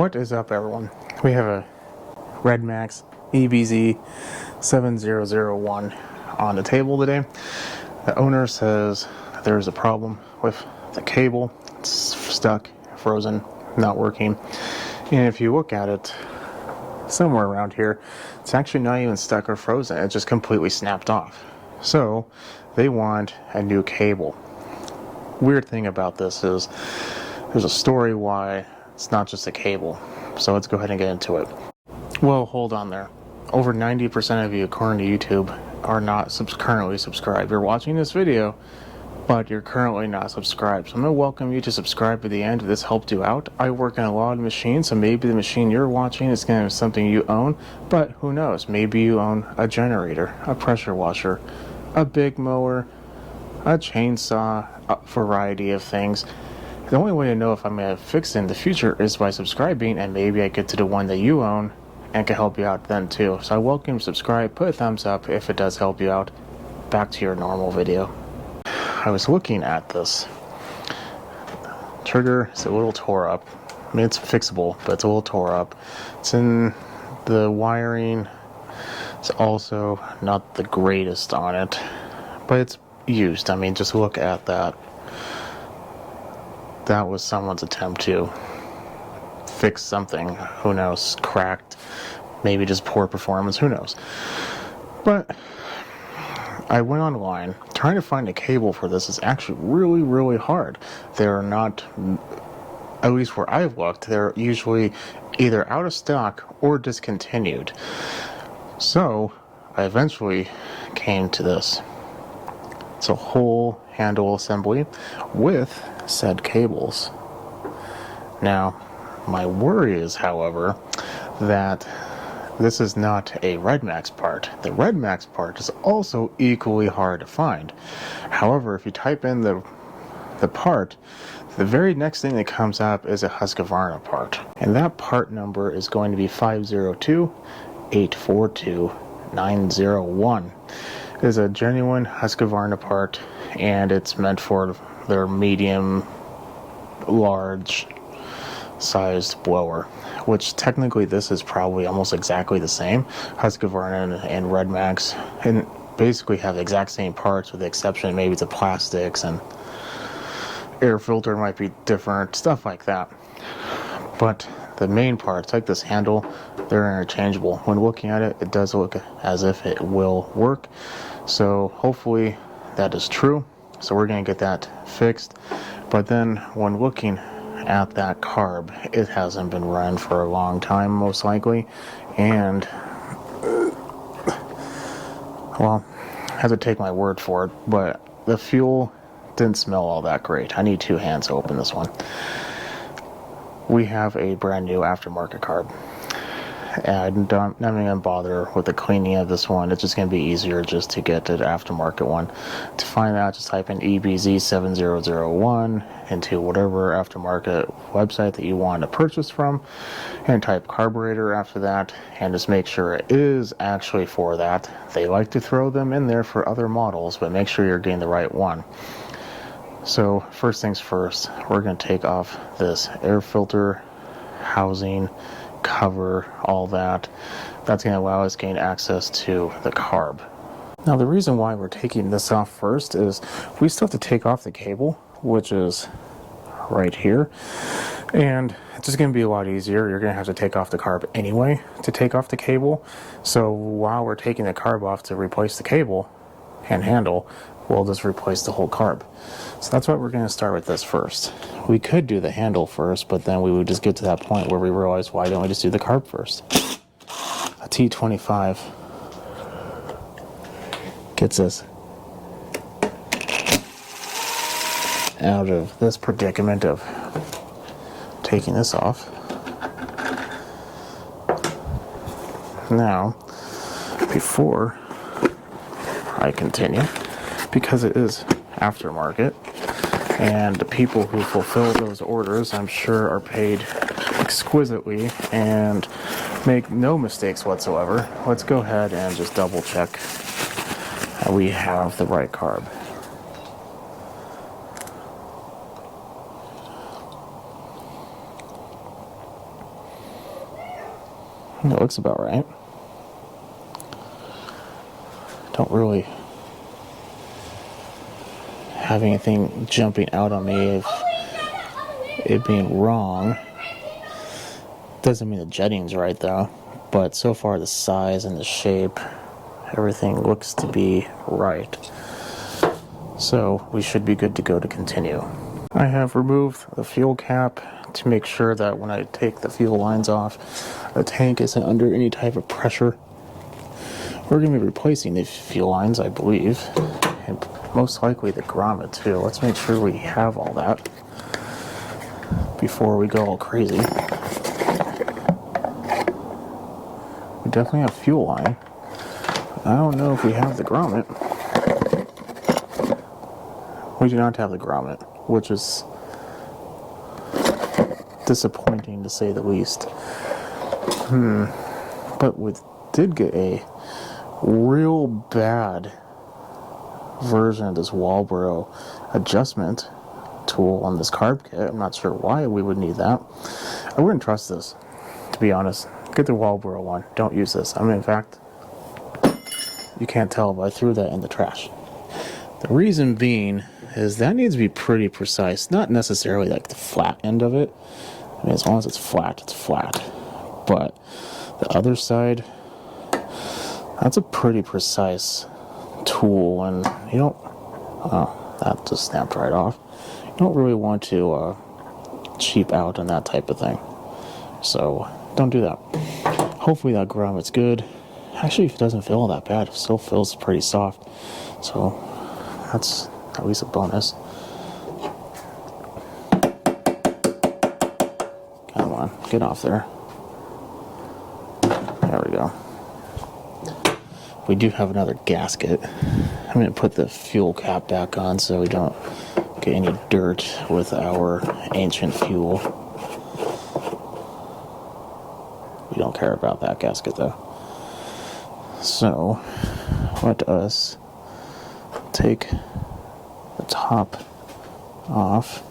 What is up, everyone? We have a Redmax EBZ7001 on the table today. The owner says there's a problem with the cable. It's stuck, frozen, not working. And if you look at it, somewhere around here, it's actually not even stuck or frozen. It just completely snapped off. So they want a new cable. Weird thing about this is there's a story why it's not just a cable. So let's go ahead and get into it. Well, hold on there. Over 90% of you, according to YouTube, are not currently subscribed. You're watching this video, but you're currently not subscribed. So I'm going to welcome you to subscribe at the end if this helped you out. I work on a lot of machines, so maybe the machine you're watching is going to be something you own, but who knows? Maybe you own a generator, a pressure washer, a big mower, a chainsaw, a variety of things. The only way to know if I'm going to fix it in the future is by subscribing, and maybe I get to the one that you own and can help you out then too. So I welcome you to subscribe, put a thumbs up if it does help you out. Back to your normal video. I was looking at this. Trigger is a little tore up. I mean, it's fixable, but it's a little tore up. It's in the wiring. It's also not the greatest on it, but it's used. I mean, just look at that. That was someone's attempt to fix something. Who knows? Cracked. Maybe just poor performance. Who knows? But I went online. Trying to find a cable for this is actually really, really hard. They're not, at least where I've looked, they're usually either out of stock or discontinued. So I eventually came to this. It's a whole handle assembly with said cables. Now, my worry is, however, that this is not a Redmax part. The Redmax part is also equally hard to find. However, if you type in the part, the very next thing that comes up is a Husqvarna part. And that part number is going to be 502-842-901. It is a genuine Husqvarna part, and it's meant for their medium, large sized blower, which technically this is probably almost exactly the same. Husqvarna and Redmax and basically have the exact same parts, with the exception maybe the plastics and air filter might be different, stuff like that. But the main parts, like this handle, they're interchangeable. When looking at it, it does look as if it will work. So hopefully that is true. So we're going to get that fixed. But then when looking at that carb, it hasn't been run for a long time, most likely. And, well, I have to take my word for it, but the fuel didn't smell all that great. I need two hands to open this one. We have a brand new aftermarket carb. And I'm not even going to bother with the cleaning of this one. It's just going to be easier just to get the aftermarket one. To find out, just type in EBZ7001 into whatever aftermarket website that you want to purchase from, and type Carburetor after that, and just make sure it is actually for that. They like to throw them in there for other models, but make sure you're getting the right one. So first things first, we're going to take off this air filter housing, cover, all that. That's going to allow us to gain access to the carb. Now, the reason why we're taking this off first is we still have to take off the cable, which is right here, and it's just going to be a lot easier. You're going to have to take off the carb anyway to take off the cable. So while we're taking the carb off to replace the cable and handle, we'll just replace the whole carb. So that's why we're going to start with this first. We could do the handle first, but then we would just get to that point where we realize, why don't we just do the carb first? A T25 gets us out of this predicament of taking this off. Now, before I continue, because it is aftermarket, and the people who fulfill those orders, I'm sure, are paid exquisitely and make no mistakes whatsoever, let's go ahead and just double check that we have the right carb. That looks about right. Don't really have anything jumping out on me of it being wrong. Doesn't mean the jetting's right though, but so far the size and the shape, everything looks to be right. So we should be good to go to continue. I have removed the fuel cap to make sure that when I take the fuel lines off, the tank isn't under any type of pressure. We're going to be replacing the fuel lines, I believe, and most likely the grommet too. Let's make sure we have all that before we go all crazy. We definitely have fuel line. I don't know if we have the grommet. We do not have the grommet, which is disappointing to say the least. But we did get a real bad version of this Walbro adjustment tool on this carb kit. I'm not sure why we would need that. I wouldn't trust this, to be honest. Get the Walbro one. Don't use this. I mean, in fact, you can't tell, but I threw that in the trash. The reason being is that needs to be pretty precise. Not necessarily like the flat end of it. I mean, as long as it's flat, it's flat. But the other side, that's a pretty precise tool, and you don't, oh, that just snapped right off. You don't really want to cheap out on that type of thing. So don't do that. Hopefully that grommet's good. Actually, if it doesn't feel that bad, it still feels pretty soft. So that's at least a bonus. Come on, get off there. There we go. We do have another gasket. I'm going to put the fuel cap back on so we don't get any dirt with our ancient fuel. We don't care about that gasket though. So let us take the top off.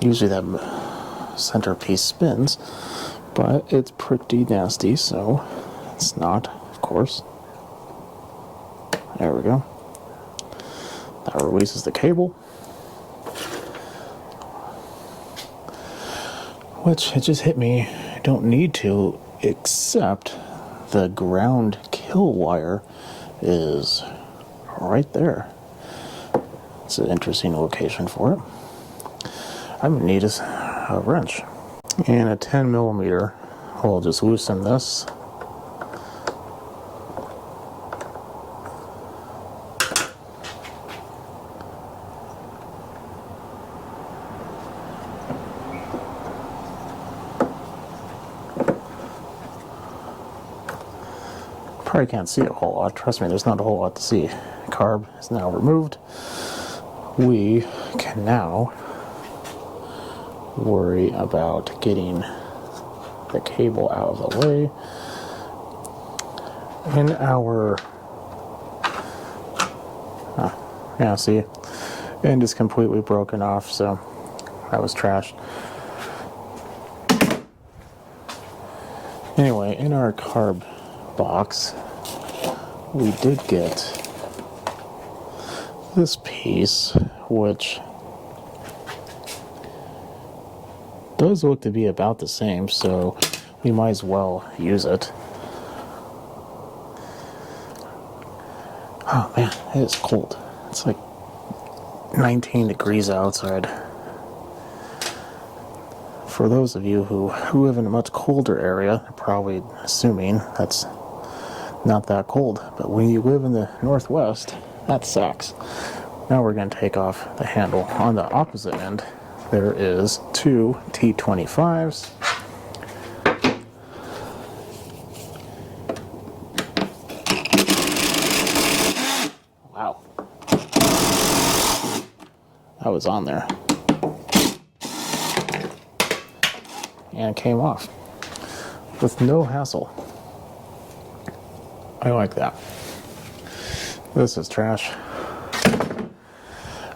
Usually that centerpiece spins, but it's pretty nasty, so it's not, of course. There we go. That releases the cable, which it just hit me. I don't need to, except the ground kill wire is right there. It's an interesting location for it. I'm gonna need a wrench and a 10 millimeter. We'll just loosen this. Probably can't see a whole lot. Trust me, there's not a whole lot to see. Carb is now removed. We can now worry about getting the cable out of the way. In our yeah, see, end is completely broken off, so that was trash. Anyway, in our carb box, we did get this piece, which does look to be about the same, so we might as well use it. Oh man, it is cold. It's like 19 degrees outside. For those of you who live in a much colder area, you're probably assuming that's not that cold. But when you live in the Northwest, that sucks. Now we're going to take off the handle. On the opposite end, there is two T25s. Wow. That was on there. And it came off with no hassle. I like that. This is trash.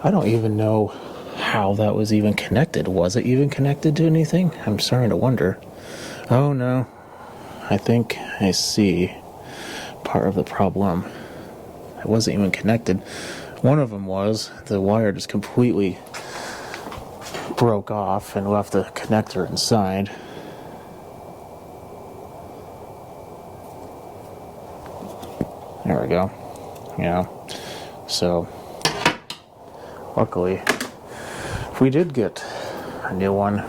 I don't even know how that was even connected. Was it even connected to anything? I'm starting to wonder. Oh no, I think I see part of the problem. It wasn't even connected. One of them was the wire just completely broke off and left the connector inside. There we go. Yeah. So, luckily, we did get a new one.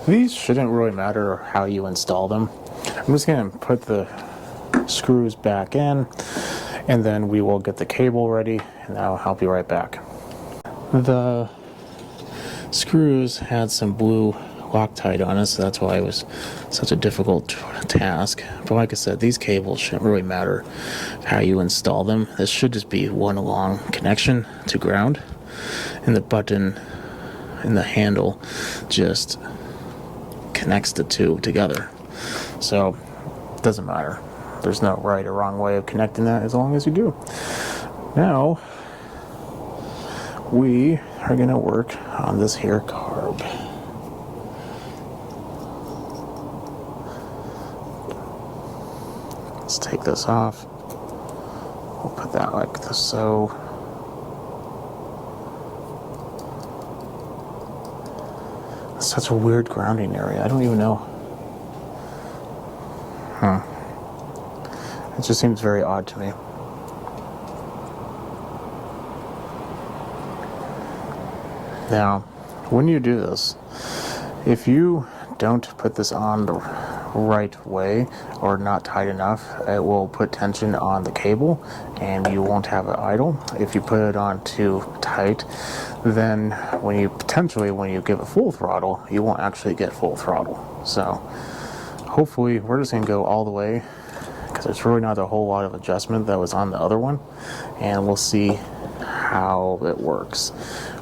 These shouldn't really matter how you install them. I'm just going to put the screws back in, and then we will get the cable ready, and I'll help you right back. The screws had some blue Loctite on it, so that's why it was such a difficult task. But like I said, these cables shouldn't really matter how you install them. This should just be one long connection to ground, and the button and the handle just connects the two together. So it doesn't matter. There's no right or wrong way of connecting that as long as you do. Now we are going to work on this here carb. Let's take this off. We'll put that like this, so. It's such a weird grounding area. I don't even know. It just seems very odd to me. Now, when you do this, if you don't put this on the right way or not tight enough, it will put tension on the cable and you won't have it idle. If you put it on too tight, then when you give it full throttle, you won't actually get full throttle. So hopefully we're just going to go all the way, because there's really not a whole lot of adjustment that was on the other one, and we'll see how it works.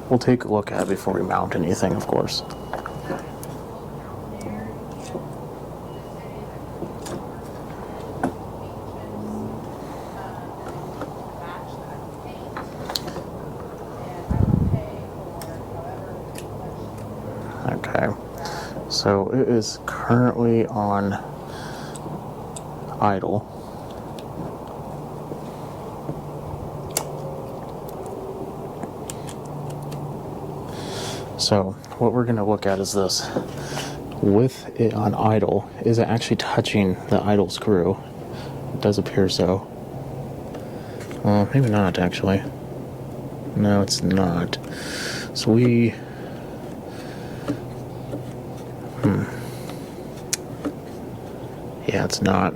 We'll take a look at it before we mount anything, of course. Okay, so it is currently on idle. So what we're going to look at is this. With it on idle, is it actually touching the idle screw? It does appear so. Well, maybe not actually. No, it's not. So yeah, it's not.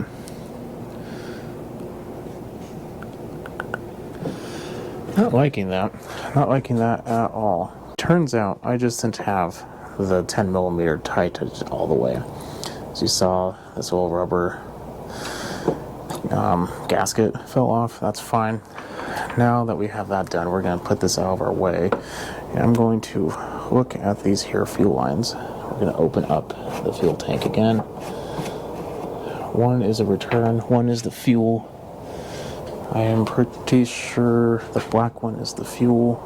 Not liking that. Not liking that at all. Turns out I just didn't have the 10mm tightened all the way. As you saw, this little rubber gasket fell off. That's fine. Now that we have that done, we're going to put this out of our way. And I'm going to look at these here fuel lines. We're going to open up the fuel tank again. One is a return, one is the fuel. I am pretty sure the black one is the fuel.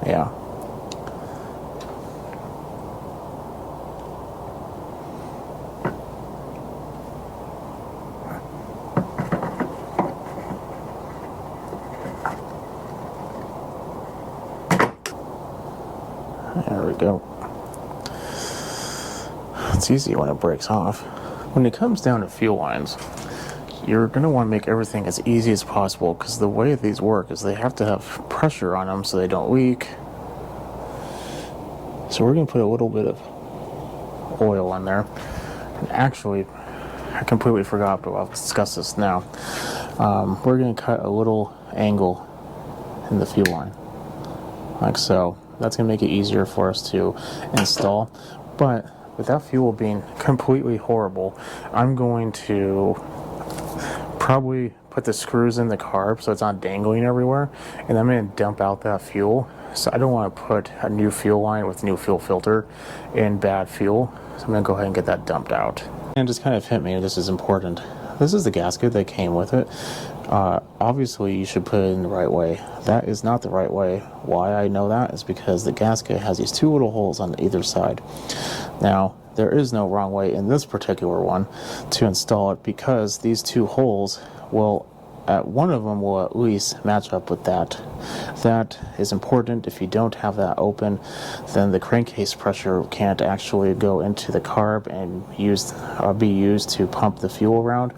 Yeah. There we go. It's easy when it breaks off. When it comes down to fuel lines, you're going to want to make everything as easy as possible, because the way these work is they have to have pressure on them so they don't leak. So we're going to put a little bit of oil in there. And actually, I completely forgot, but I'll discuss this now. We're going to cut a little angle in the fuel line, like so. That's going to make it easier for us to install. But without fuel being completely horrible, I'm going to probably put the screws in the carb so it's not dangling everywhere, and I'm going to dump out that fuel. So I don't want to put a new fuel line with new fuel filter in bad fuel. So I'm going to go ahead and get that dumped out. And just kind of hit me, this is important. This is the gasket that came with it. Obviously you should put it in the right way. That is not the right way. Why I know that is because the gasket has these two little holes on either side. Now, there is no wrong way in this particular one to install it, because these two holes will, one of them will at least match up with that. That is important. If you don't have that open, then the crankcase pressure can't actually go into the carb and be used to pump the fuel around.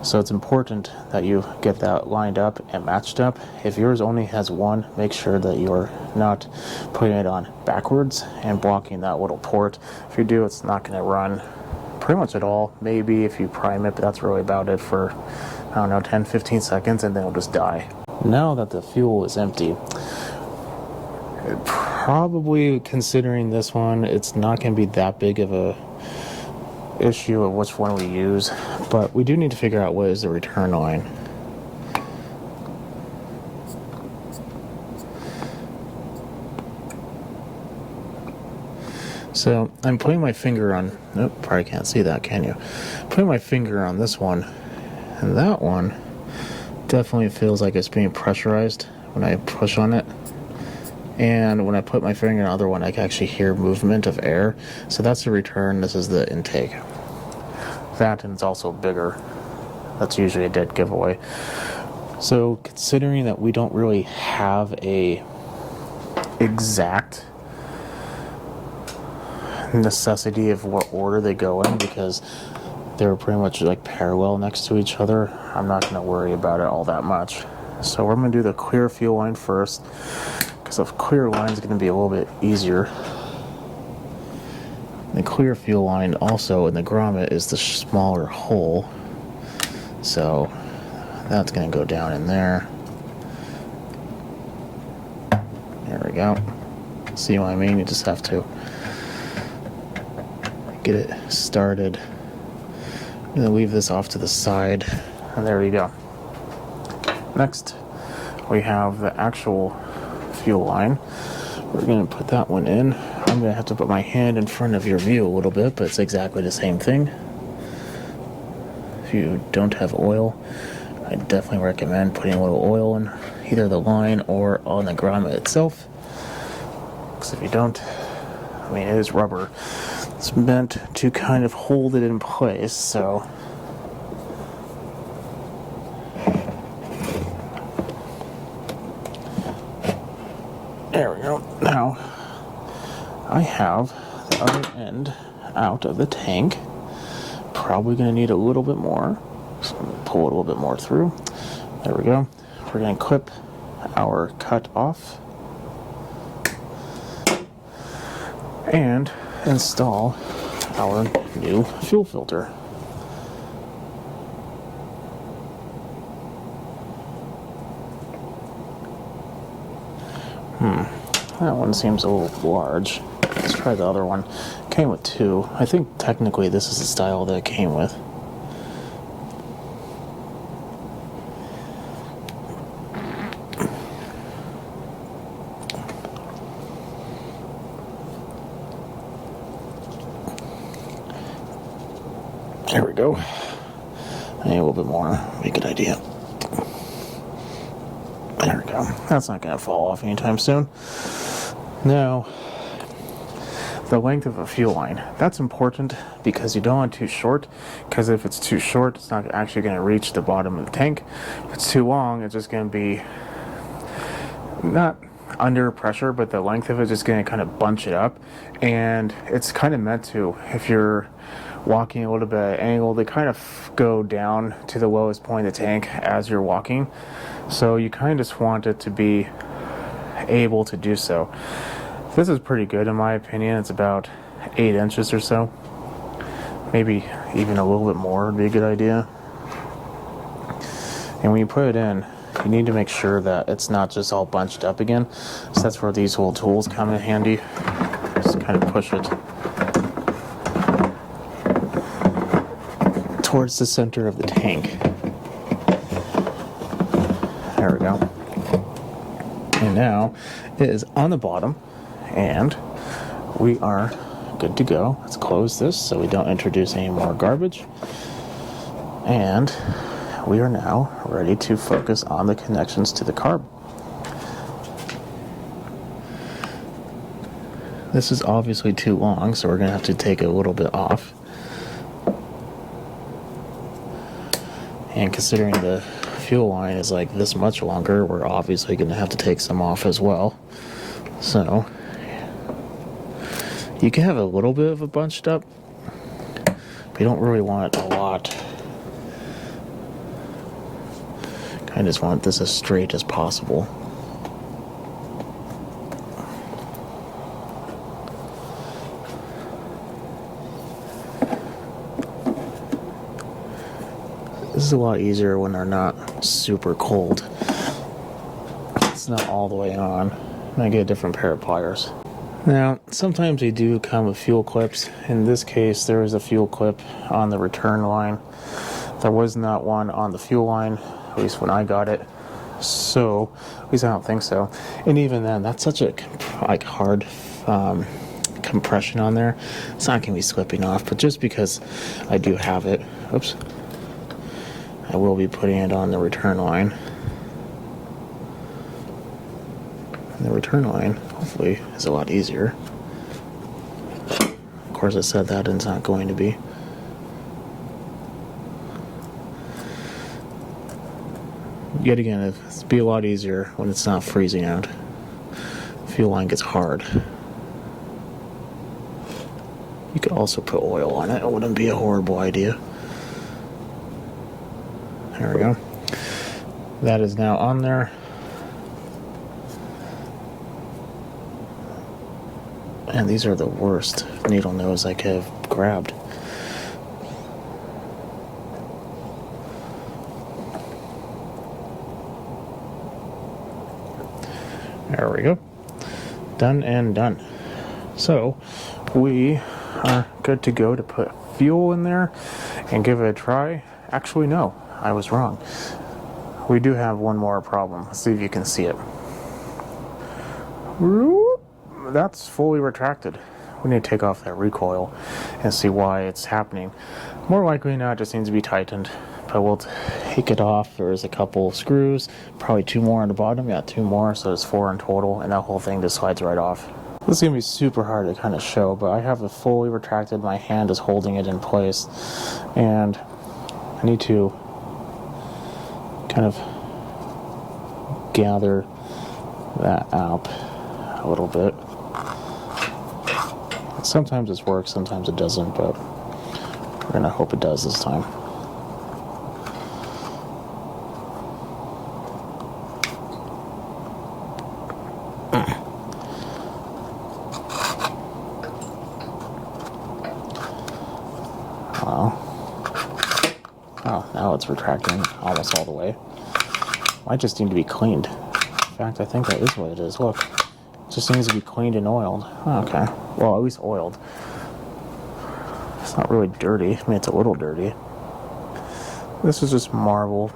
So it's important that you get that lined up and matched up. If yours only has one, make sure that you're not putting it on backwards and blocking that little port. If you do, it's not going to run pretty much at all. Maybe if you prime it, but that's really about it for, I don't know, 10-15 seconds, and then it'll just die. Now that the fuel is empty, probably considering this one, it's not going to be that big of a issue of which one we use, but we do need to figure out what is the return line. So I'm putting my finger on, nope, probably can't see that, can you? Putting my finger on this one, and that one definitely feels like it's being pressurized when I push on it. And when I put my finger on the other one, I can actually hear movement of air. So that's the return, this is the intake. That, and it's also bigger. That's usually a dead giveaway. So considering that we don't really have a exact necessity of what order they go in, because they're pretty much like parallel next to each other, I'm not going to worry about it all that much. So we're going to do the clear fuel line first, because the clear line is going to be a little bit easier. The clear fuel line also in the grommet is the smaller hole, so that's going to go down in there. There we go. See what I mean? You just have to get it started. I'm going to leave this off to the side, and there you go. Next, we have the actual fuel line. We're going to put that one in. I'm going to have to put my hand in front of your view a little bit, but it's exactly the same thing. If you don't have oil, I definitely recommend putting a little oil in either the line or on the grommet itself. Because if you don't, I mean, it is rubber. It's meant to kind of hold it in place, so there we go. Now, I have the other end out of the tank. Probably going to need a little bit more. So I'm going to pull it a little bit more through. There we go. We're going to clip our cut off and install our new fuel filter. That one seems a little large. Let's try the other one. Came with two. I think technically this is the style that it came with. There we go. I need a little bit more. Be a good idea. There we go. That's not going to fall off anytime soon. Now, the length of a fuel line. That's important because you don't want it too short, because if it's too short, it's not actually going to reach the bottom of the tank. If it's too long, it's just going to be not under pressure, but the length of it is just going to kind of bunch it up. And it's kind of meant to, if you're walking a little bit at an angle, they kind of go down to the lowest point of the tank as you're walking. So you kind of just want it to be able to do so. This is pretty good in my opinion. It's about 8 inches or so. Maybe even a little bit more would be a good idea. And when you put it in, you need to make sure that it's not just all bunched up again. So that's where these little tools come in handy. Just kind of push it towards the center of the tank. There we go. And now it is on the bottom, and we are good to go. Let's close this so we don't introduce any more garbage. And we are now ready to focus on the connections to the carb. This is obviously too long, so we're going to have to take a little bit off. And considering the fuel line is like this much longer, we're obviously going to have to take some off as well. So you can have a little bit of a bunched up, but you don't really want it a lot. I just want this as straight as possible. This is a lot easier when they're not super cold. It's not all the way on. And I get a different pair of pliers. Now, sometimes they do come with fuel clips. In this case, there is a fuel clip on the return line. There was not one on the fuel line, at least when I got it. So, at least I don't think so. And even then, that's such a hard compression on there. It's not going to be slipping off, but just because I do have it, oops, I will be putting it on the return line. And the return line, hopefully, is a lot easier. Of course, I said that, and it's not going to be. Yet again, it'll be a lot easier when it's not freezing out. The fuel line gets hard. You could also put oil on it. It wouldn't be a horrible idea. There we go. That is now on there. And these are the worst needle nose I could have grabbed. There we go. Done and done. So, we are good to go to put fuel in there and give it a try. Actually, no. I was wrong. We do have one more problem. Let's see if you can see it. That's fully retracted. We need to take off that recoil and see why it's happening. More likely not, it just needs to be tightened. But we'll take it off. There's a couple of screws, probably 2 more on the bottom. Yeah, 2 more, so there's 4 in total, and that whole thing just slides right off. This is going to be super hard to kind of show, but I have it fully retracted. My hand is holding it in place, and I need to kind of gather that up a little bit. Sometimes this works, sometimes it doesn't, but we're gonna hope it does this time. Oh, now it's retracting almost all the way. Might just need to be cleaned. In fact, I think that is what it is. Look, it just needs to be cleaned and oiled. Oh, okay. Well, at least oiled. It's not really dirty. I mean, it's a little dirty. This is just marble.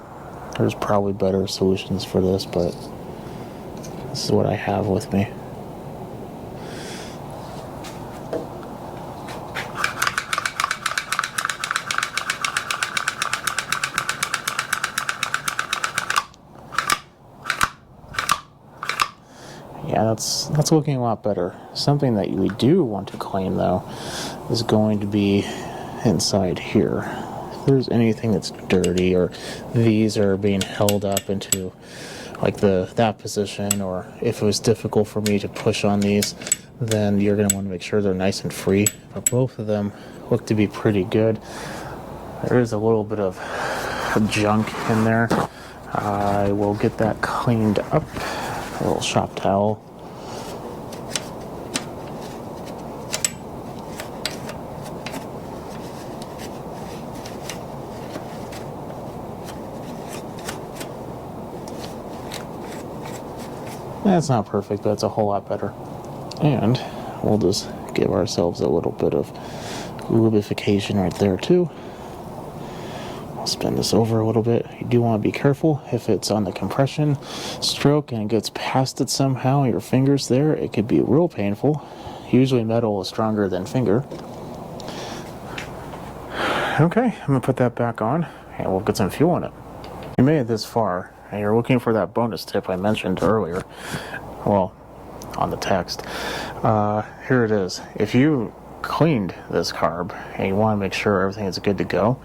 There's probably better solutions for this, but this is what I have with me. Yeah, that's looking a lot better. Something that we do want to clean, though, is going to be inside here. If there's anything that's dirty, or these are being held up into like that position, or if it was difficult for me to push on these, then you're going to want to make sure they're nice and free. But both of them look to be pretty good. There is a little bit of junk in there. I will get that cleaned up. A little shop towel. That's not perfect, but it's a whole lot better. And we'll just give ourselves a little bit of lubrification right there too. I'll spin this over a little bit. You do want to be careful if it's on the compression stroke and it gets past it somehow, your fingers there, it could be real painful. Usually metal is stronger than finger. Okay, I'm going to put that back on and we'll get some fuel in it. You made it this far, and you're looking for that bonus tip I mentioned earlier. Well, on the text. Here it is. If you cleaned this carb and you want to make sure everything is good to go,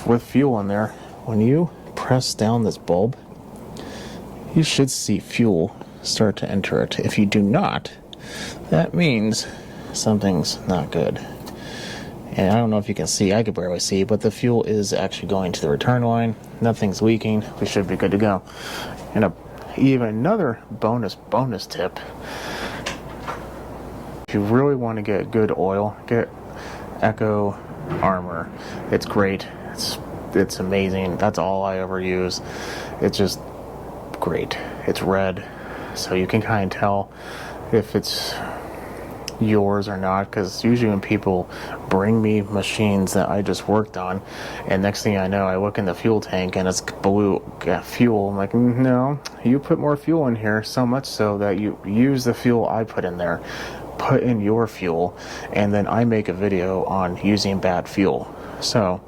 with fuel in there, when you press down this bulb, you should see fuel start to enter it. If you do not, that means something's not good. And I don't know if you can see, I could barely see, but the fuel is actually going to the return line. Nothing's leaking. We should be good to go. And even another bonus tip. If you really want to get good oil, get Echo Armor. It's great. It's amazing. That's all I ever use. It's just great. It's red, so you can kind of tell if it's yours or not, because usually when people bring me machines that I just worked on, and next thing I know I look in the fuel tank and it's blue fuel, I'm like, no, you put more fuel in here, so much so that you use the fuel I put in there, put in your fuel, and then I make a video on using bad fuel. So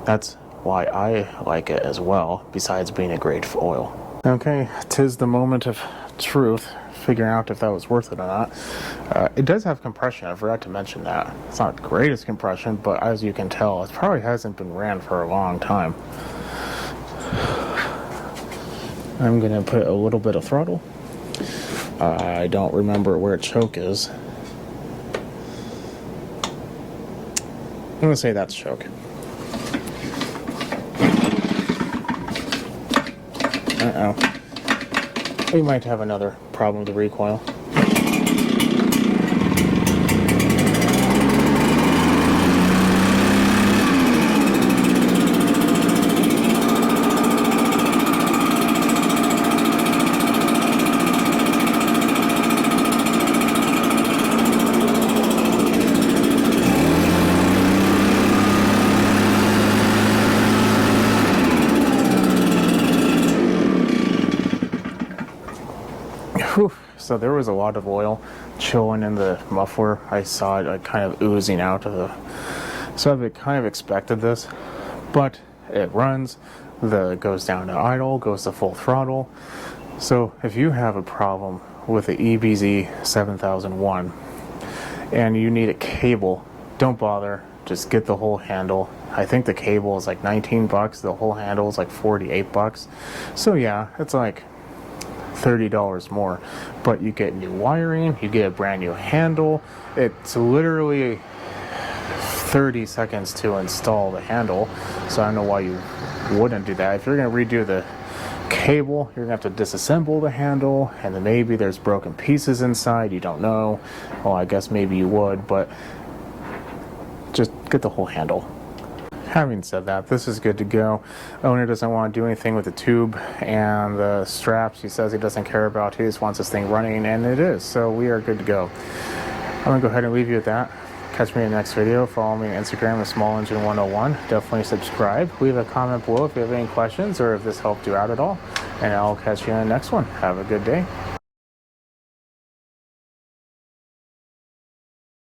that's why I like it as well, besides being a great oil. Okay, 'tis the moment of truth, figuring out if that was worth it or not. It does have compression. I forgot to mention that. It's not the greatest compression, but as you can tell, it probably hasn't been ran for a long time. I'm going to put a little bit of throttle. I don't remember where choke is. I'm going to say that's choke. Uh-oh. We might have another problem with the recoil. So there was a lot of oil chilling in the muffler. I saw it like kind of oozing out of the... So I've kind of expected this, but it runs, goes down to idle, goes to full throttle. So if you have a problem with the EBZ7001 and you need a cable, don't bother, just get the whole handle. I think the cable is like 19 bucks, the whole handle is like 48 bucks. So yeah, it's like $30 more, but you get new wiring, you get a brand new handle. It's literally 30 seconds to install the handle, so I don't know why you wouldn't do that. If you're going to redo the cable, you're going to have to disassemble the handle, and then maybe there's broken pieces inside, you don't know. Well, I guess maybe you would, but just get the whole handle. Having said that, this is good to go. Owner doesn't want to do anything with the tube and the straps. He says he doesn't care about it. He just wants this thing running, and it is. So we are good to go. I'm going to go ahead and leave you at that. Catch me in the next video. Follow me on Instagram at SmallEngine101. Definitely subscribe. Leave a comment below if you have any questions or if this helped you out at all. And I'll catch you in the next one. Have a good day.